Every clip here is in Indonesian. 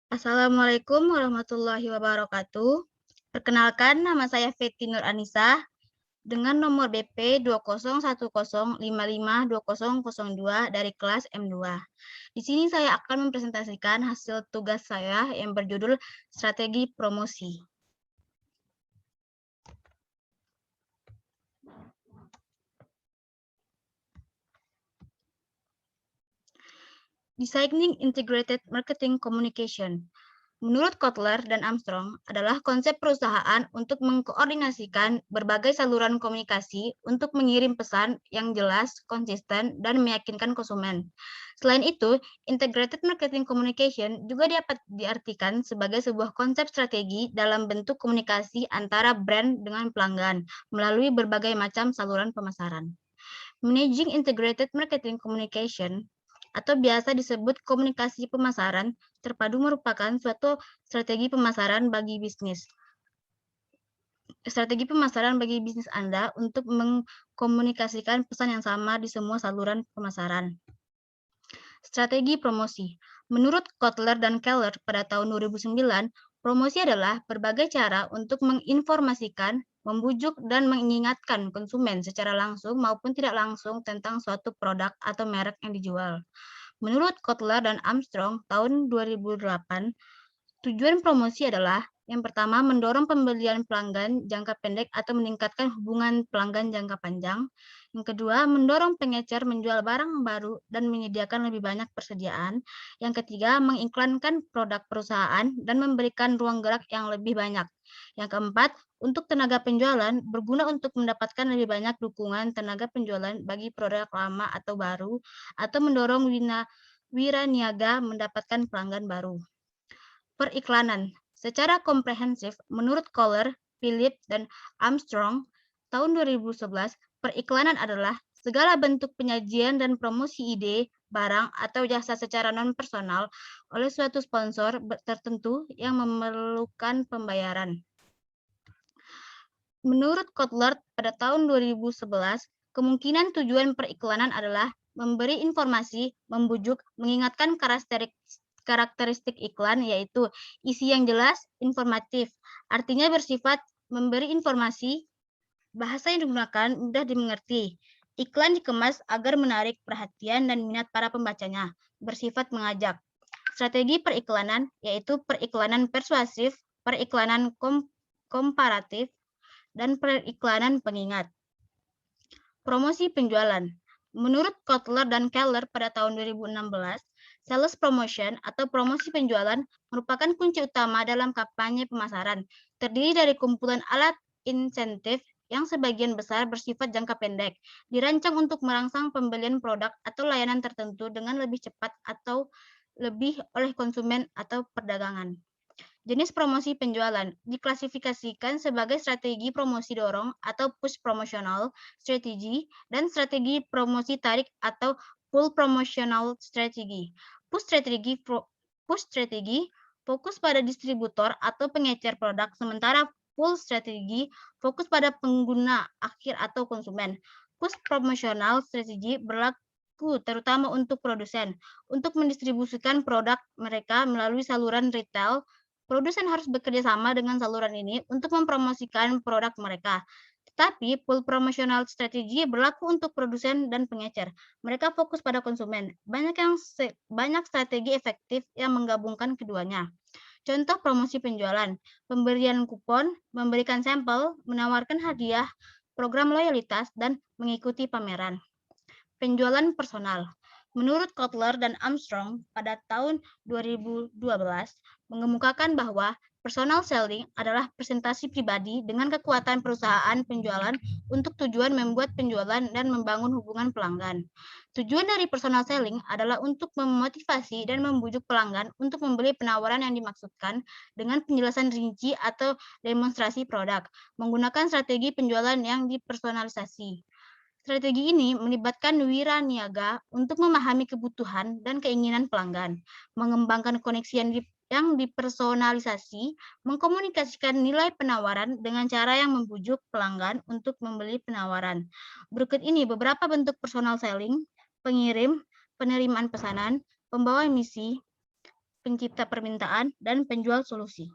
Assalamualaikum warahmatullahi wabarakatuh. Perkenalkan, nama saya Feti Nur Anissa dengan nomor BP 2010552002 dari kelas M2. Di sini saya akan mempresentasikan hasil tugas saya yang berjudul Strategi Promosi. Designing Integrated Marketing Communication. Menurut Kotler dan Armstrong, adalah konsep perusahaan untuk mengkoordinasikan berbagai saluran komunikasi untuk mengirim pesan yang jelas, konsisten, dan meyakinkan konsumen. Selain itu, integrated marketing communication juga dapat diartikan sebagai sebuah konsep strategi dalam bentuk komunikasi antara brand dengan pelanggan melalui berbagai macam saluran pemasaran. Managing integrated marketing communication atau biasa disebut komunikasi pemasaran terpadu merupakan suatu strategi pemasaran bagi bisnis. Strategi pemasaran bagi bisnis Anda untuk mengkomunikasikan pesan yang sama di semua saluran pemasaran. Strategi promosi. Menurut Kotler dan Keller pada tahun 2009, promosi adalah berbagai cara untuk menginformasikan, membujuk, dan mengingatkan konsumen secara langsung maupun tidak langsung tentang suatu produk atau merek yang dijual. Menurut Kotler dan Armstrong tahun 2008, tujuan promosi adalah yang pertama, mendorong pembelian pelanggan jangka pendek atau meningkatkan hubungan pelanggan jangka panjang. Yang kedua, mendorong pengecer menjual barang baru dan menyediakan lebih banyak persediaan. Yang ketiga, mengiklankan produk perusahaan dan memberikan ruang gerak yang lebih banyak. Yang keempat, untuk tenaga penjualan, berguna untuk mendapatkan lebih banyak dukungan tenaga penjualan bagi produk lama atau baru, atau mendorong wira niaga mendapatkan pelanggan baru. Periklanan. Secara komprehensif, menurut Kohler, Philip, dan Armstrong, tahun 2011, periklanan adalah segala bentuk penyajian dan promosi ide, barang, atau jasa secara non-personal oleh suatu sponsor tertentu yang memerlukan pembayaran. Menurut Kotler, pada tahun 2011, kemungkinan tujuan periklanan adalah memberi informasi, membujuk, mengingatkan karakteristik iklan, yaitu isi yang jelas, informatif, artinya bersifat memberi informasi, bahasa yang digunakan mudah dimengerti. Iklan dikemas agar menarik perhatian dan minat para pembacanya, bersifat mengajak. Strategi periklanan, yaitu periklanan persuasif, periklanan komparatif, dan periklanan pengingat. Promosi penjualan. Menurut Kotler dan Keller pada tahun 2016, sales promotion atau promosi penjualan merupakan kunci utama dalam kampanye pemasaran. Terdiri dari kumpulan alat insentif yang sebagian besar bersifat jangka pendek, dirancang untuk merangsang pembelian produk atau layanan tertentu dengan lebih cepat atau lebih oleh konsumen atau perdagangan. Jenis promosi penjualan diklasifikasikan sebagai strategi promosi dorong atau push promotional strategy dan strategi promosi tarik atau pull promotional strategy. Push strategi fokus pada distributor atau pengecer produk, sementara pull strategi fokus pada pengguna akhir atau konsumen. Push promotional strategy berlaku terutama untuk produsen untuk mendistribusikan produk mereka melalui saluran retail. Produsen harus bekerja sama dengan saluran ini untuk mempromosikan produk mereka. Tetapi pull promotional strategy berlaku untuk produsen dan pengecer. Mereka fokus pada konsumen. Banyak strategi efektif yang menggabungkan keduanya. Contoh promosi penjualan, pemberian kupon, memberikan sampel, menawarkan hadiah, program loyalitas, dan mengikuti pameran. Penjualan personal. Menurut Kotler dan Armstrong pada tahun 2012 mengemukakan bahwa personal selling adalah presentasi pribadi dengan kekuatan perusahaan penjualan untuk tujuan membuat penjualan dan membangun hubungan pelanggan. Tujuan dari personal selling adalah untuk memotivasi dan membujuk pelanggan untuk membeli penawaran yang dimaksudkan dengan penjelasan rinci atau demonstrasi produk, menggunakan strategi penjualan yang dipersonalisasi. Strategi ini melibatkan wira niaga untuk memahami kebutuhan dan keinginan pelanggan, mengembangkan koneksi yang dipersonalisasi, mengkomunikasikan nilai penawaran dengan cara yang membujuk pelanggan untuk membeli penawaran. Berikut ini beberapa bentuk personal selling: pengirim, penerimaan pesanan, pembawa misi, pencipta permintaan, dan penjual solusi.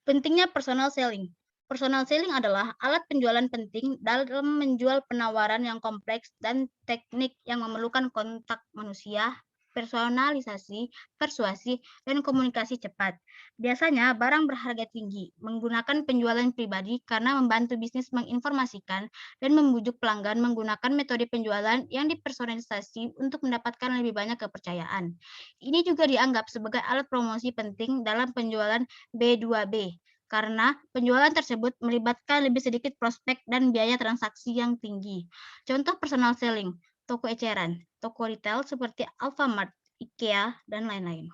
Pentingnya personal selling. Personal selling adalah alat penjualan penting dalam menjual penawaran yang kompleks dan teknik yang memerlukan kontak manusia, personalisasi, persuasi, dan komunikasi cepat. Biasanya barang berharga tinggi, menggunakan penjualan pribadi karena membantu bisnis menginformasikan dan membujuk pelanggan menggunakan metode penjualan yang dipersonalisasi untuk mendapatkan lebih banyak kepercayaan. Ini juga dianggap sebagai alat promosi penting dalam penjualan B2B karena penjualan tersebut melibatkan lebih sedikit prospek dan biaya transaksi yang tinggi. Contoh personal selling, toko eceran, toko retail seperti Alfamart, IKEA, dan lain-lain.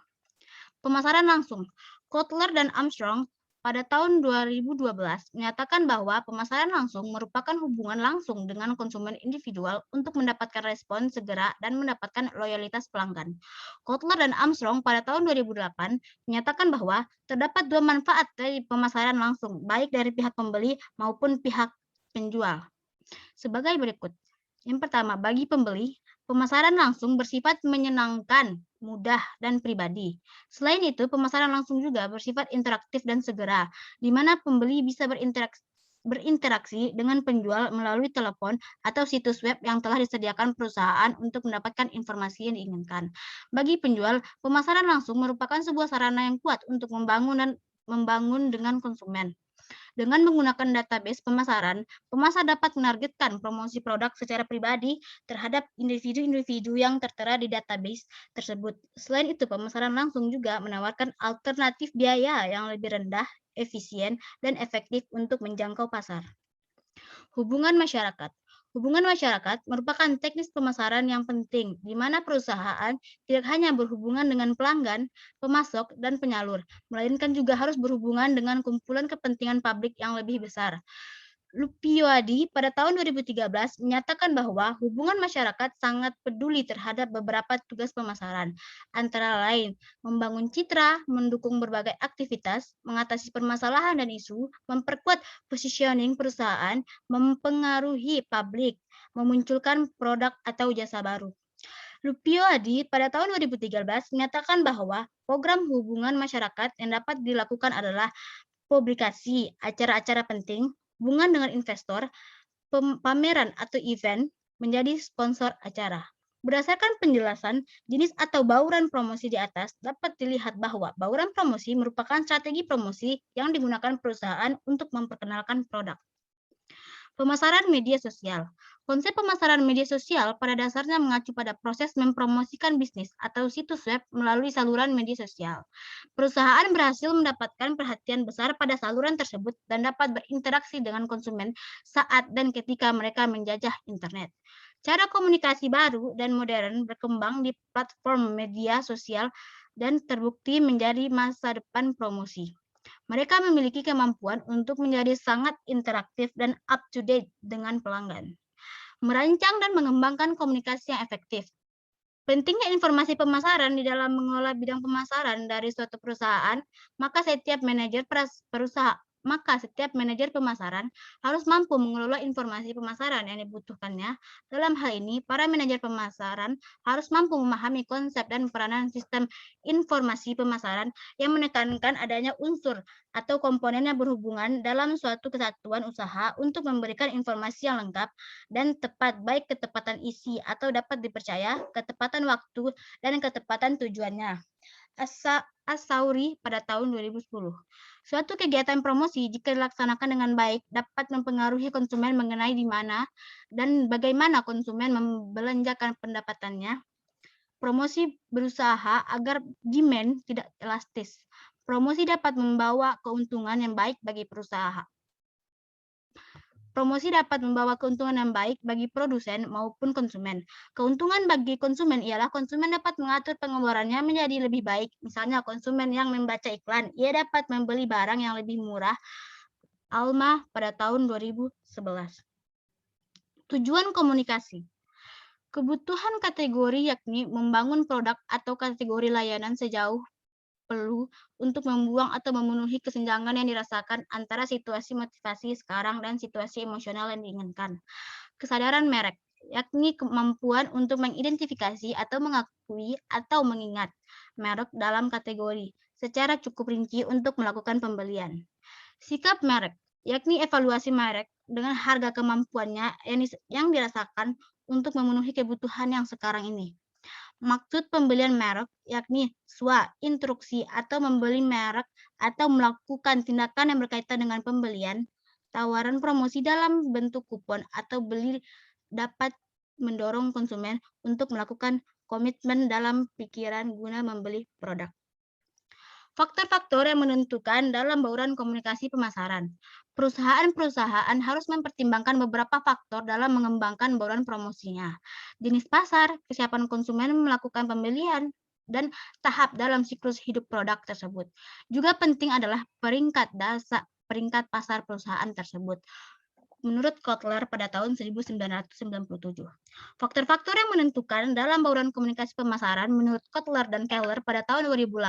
Pemasaran langsung. Kotler dan Armstrong pada tahun 2012 menyatakan bahwa pemasaran langsung merupakan hubungan langsung dengan konsumen individual untuk mendapatkan respon segera dan mendapatkan loyalitas pelanggan. Kotler dan Armstrong pada tahun 2008 menyatakan bahwa terdapat dua manfaat dari pemasaran langsung, baik dari pihak pembeli maupun pihak penjual. Sebagai berikut. Yang pertama, bagi pembeli, pemasaran langsung bersifat menyenangkan, mudah, dan pribadi. Selain itu, pemasaran langsung juga bersifat interaktif dan segera, di mana pembeli bisa berinteraksi dengan penjual melalui telepon atau situs web yang telah disediakan perusahaan untuk mendapatkan informasi yang diinginkan. Bagi penjual, pemasaran langsung merupakan sebuah sarana yang kuat untuk membangun dengan konsumen. Dengan menggunakan database pemasaran, pemasar dapat menargetkan promosi produk secara pribadi terhadap individu-individu yang tertera di database tersebut. Selain itu, pemasaran langsung juga menawarkan alternatif biaya yang lebih rendah, efisien, dan efektif untuk menjangkau pasar. Hubungan masyarakat. Hubungan masyarakat merupakan teknis pemasaran yang penting, di mana perusahaan tidak hanya berhubungan dengan pelanggan, pemasok, dan penyalur, melainkan juga harus berhubungan dengan kumpulan kepentingan publik yang lebih besar. Lupioadi pada tahun 2013 menyatakan bahwa hubungan masyarakat sangat peduli terhadap beberapa tugas pemasaran, antara lain membangun citra, mendukung berbagai aktivitas, mengatasi permasalahan dan isu, memperkuat positioning perusahaan, mempengaruhi publik, memunculkan produk atau jasa baru. Lupioadi pada tahun 2013 menyatakan bahwa program hubungan masyarakat yang dapat dilakukan adalah publikasi, acara-acara penting, hubungan dengan investor, pameran atau event, menjadi sponsor acara. Berdasarkan penjelasan, jenis atau bauran promosi di atas dapat dilihat bahwa bauran promosi merupakan strategi promosi yang digunakan perusahaan untuk memperkenalkan produk. Pemasaran media sosial. Konsep pemasaran media sosial pada dasarnya mengacu pada proses mempromosikan bisnis atau situs web melalui saluran media sosial. Perusahaan berhasil mendapatkan perhatian besar pada saluran tersebut dan dapat berinteraksi dengan konsumen saat dan ketika mereka menjajah internet. Cara komunikasi baru dan modern berkembang di platform media sosial dan terbukti menjadi masa depan promosi. Mereka memiliki kemampuan untuk menjadi sangat interaktif dan up-to-date dengan pelanggan. Merancang dan mengembangkan komunikasi yang efektif. Pentingnya informasi pemasaran di dalam mengelola bidang pemasaran dari suatu perusahaan, maka setiap manajer pemasaran harus mampu mengelola informasi pemasaran yang dibutuhkannya. Dalam hal ini, para manajer pemasaran harus mampu memahami konsep dan peranan sistem informasi pemasaran yang menekankan adanya unsur atau komponen yang berhubungan dalam suatu kesatuan usaha untuk memberikan informasi yang lengkap dan tepat, baik ketepatan isi atau dapat dipercaya, ketepatan waktu, dan ketepatan tujuannya. Asauri pada tahun 2010. Suatu kegiatan promosi jika dilaksanakan dengan baik dapat mempengaruhi konsumen mengenai di mana dan bagaimana konsumen membelanjakan pendapatannya. Promosi berusaha agar demand tidak elastis. Promosi dapat membawa keuntungan yang baik bagi perusahaan. Promosi dapat membawa keuntungan yang baik bagi produsen maupun konsumen. Keuntungan bagi konsumen ialah konsumen dapat mengatur pengeluarannya menjadi lebih baik. Misalnya konsumen yang membaca iklan, ia dapat membeli barang yang lebih murah. Alma pada tahun 2011. Tujuan komunikasi. Kebutuhan kategori yakni membangun produk atau kategori layanan sejauh perlu untuk membuang atau memenuhi kesenjangan yang dirasakan antara situasi motivasi sekarang dan situasi emosional yang diinginkan. Kesadaran merek. yakni kemampuan untuk mengidentifikasi atau mengakui atau mengingat merek dalam kategori secara cukup rinci untuk melakukan pembelian. Sikap merek, yakni evaluasi merek dengan harga kemampuannya yang dirasakan untuk memenuhi kebutuhan yang sekarang ini. Maksud pembelian merek yakni instruksi atau membeli merek atau melakukan tindakan yang berkaitan dengan pembelian, tawaran promosi dalam bentuk kupon atau beli dapat mendorong konsumen untuk melakukan komitmen dalam pikiran guna membeli produk. Faktor-faktor yang menentukan dalam bauran komunikasi pemasaran. Perusahaan-perusahaan harus mempertimbangkan beberapa faktor dalam mengembangkan bauran promosinya. Jenis pasar, kesiapan konsumen melakukan pembelian, dan tahap dalam siklus hidup produk tersebut. Juga penting adalah peringkat pasar perusahaan tersebut. Menurut Kotler pada tahun 1997. Faktor-faktor yang menentukan dalam bauran komunikasi pemasaran menurut Kotler dan Keller pada tahun 2018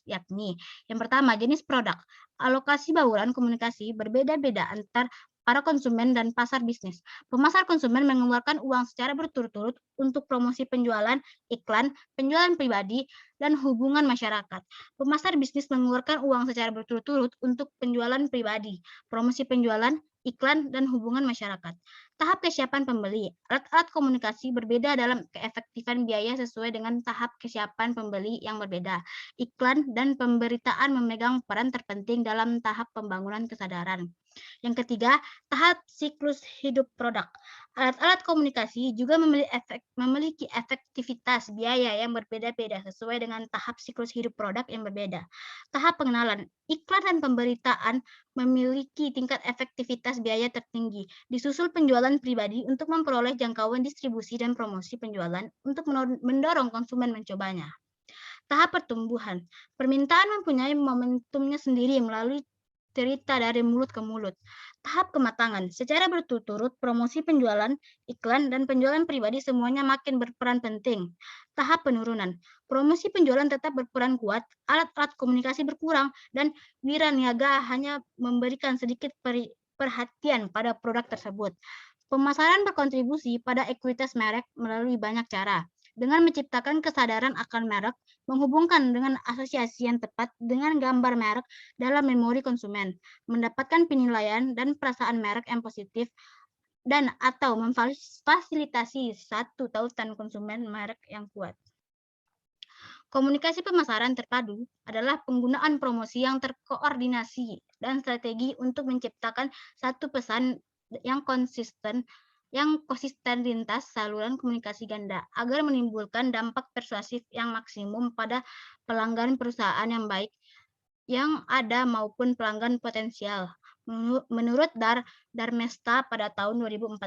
yakni yang pertama jenis produk. Alokasi bauran komunikasi berbeda-beda antar para konsumen dan pasar bisnis. Pemasar konsumen mengeluarkan uang secara berturut-turut untuk promosi penjualan, iklan, penjualan pribadi, dan hubungan masyarakat. Pemasar bisnis mengeluarkan uang secara berturut-turut untuk penjualan pribadi, promosi penjualan, iklan, dan hubungan masyarakat. Tahap kesiapan pembeli. Alat-alat komunikasi berbeda dalam keefektifan biaya sesuai dengan tahap kesiapan pembeli yang berbeda. Iklan dan pemberitaan memegang peran terpenting dalam tahap pembangunan kesadaran. Yang ketiga, tahap siklus hidup produk. Alat-alat komunikasi juga memiliki efektivitas biaya yang berbeda-beda sesuai dengan tahap siklus hidup produk yang berbeda. Tahap pengenalan. Iklan dan pemberitaan memiliki tingkat efektivitas biaya tertinggi, disusul penjualan pribadi untuk memperoleh jangkauan distribusi dan promosi penjualan untuk mendorong konsumen mencobanya. Tahap pertumbuhan. Permintaan mempunyai momentumnya sendiri melalui cerita dari mulut ke mulut. Tahap kematangan. Secara berturut-turut, promosi penjualan, iklan, dan penjualan pribadi semuanya makin berperan penting. Tahap penurunan. Promosi penjualan tetap berperan kuat, alat-alat komunikasi berkurang, dan wira niaga hanya memberikan sedikit perhatian pada produk tersebut. Pemasaran berkontribusi pada ekuitas merek melalui banyak cara. Dengan menciptakan kesadaran akan merek, menghubungkan dengan asosiasi yang tepat dengan gambar merek dalam memori konsumen, mendapatkan penilaian dan perasaan merek yang positif, dan atau memfasilitasi satu tautan konsumen merek yang kuat. Komunikasi pemasaran terpadu adalah penggunaan promosi yang terkoordinasi dan strategi untuk menciptakan satu pesan yang konsisten lintas saluran komunikasi ganda agar menimbulkan dampak persuasif yang maksimum pada pelanggan perusahaan yang baik yang ada maupun pelanggan potensial. Menurut Darmesta pada tahun 2014.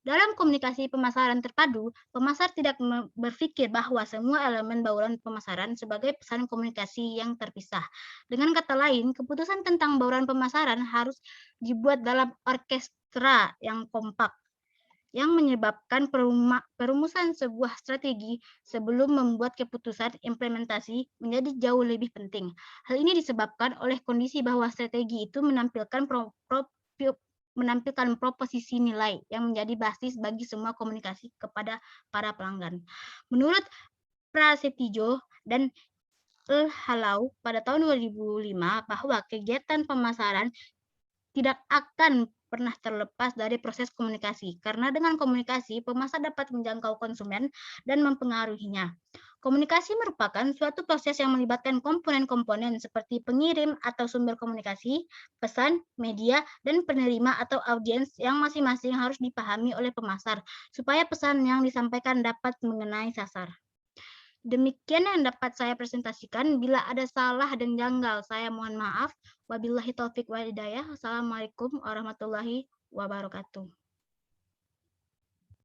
Dalam komunikasi pemasaran terpadu, pemasar tidak berpikir bahwa semua elemen bauran pemasaran sebagai pesan komunikasi yang terpisah. Dengan kata lain, keputusan tentang bauran pemasaran harus dibuat dalam orkestra yang kompak, yang menyebabkan perumusan sebuah strategi sebelum membuat keputusan implementasi menjadi jauh lebih penting. Hal ini disebabkan oleh kondisi bahwa strategi itu menampilkan proposisi nilai yang menjadi basis bagi semua komunikasi kepada para pelanggan. Menurut Prasetyo dan Halau pada tahun 2005 bahwa kegiatan pemasaran tidak akan pernah terlepas dari proses komunikasi, karena dengan komunikasi, pemasar dapat menjangkau konsumen dan mempengaruhinya. Komunikasi merupakan suatu proses yang melibatkan komponen-komponen seperti pengirim atau sumber komunikasi, pesan, media, dan penerima atau audiens yang masing-masing harus dipahami oleh pemasar, supaya pesan yang disampaikan dapat mengenai sasar. Demikian yang dapat saya presentasikan. Bila ada salah dan janggal, saya mohon maaf. Wabillahi taufik wal hidayah. Assalamualaikum warahmatullahi wabarakatuh.